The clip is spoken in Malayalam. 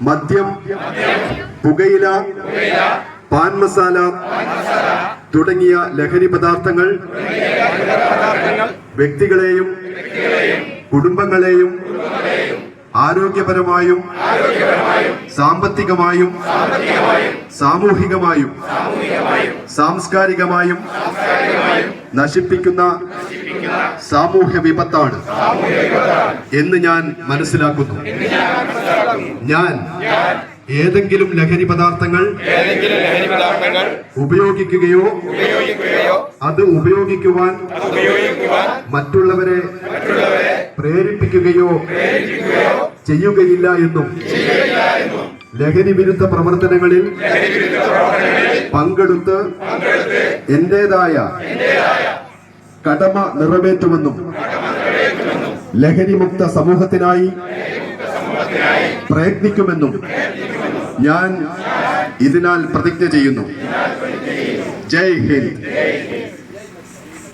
മദ്യം, പുകയില, പാൻ മസാല തുടങ്ങിയ ലഹരി പദാർത്ഥങ്ങൾ വ്യക്തികളെയും കുടുംബങ്ങളെയും ആരോഗ്യപരമായും സാമ്പത്തികമായും സാമൂഹികമായും സാംസ്കാരികമായും നശിപ്പിക്കുന്ന സാമൂഹ്യ വിപത്താണ് എന്ന് ഞാൻ മനസ്സിലാക്കുന്നു. ഞാൻ ഏതെങ്കിലും ലഹരി പദാർത്ഥങ്ങൾ ഉപയോഗിക്കുകയോ അത് ഉപയോഗിക്കുവാൻ മറ്റുള്ളവരെ പ്രേരിപ്പിക്കുകയോ ചെയ്യുകയില്ല എന്നും ലഹരി വിരുദ്ധ പ്രവർത്തനങ്ങളിൽ പങ്കെടുത്ത് എന്റേതായ കടമ നിറവേറ്റുമെന്നും ലഹരിമുക്ത സമൂഹത്തിനായി പ്രയത്നിക്കുമെന്നും ഞാൻ ഇതിനാൽ പ്രതിജ്ഞ ചെയ്യുന്നു. ജയ് ഹിന്ദ്.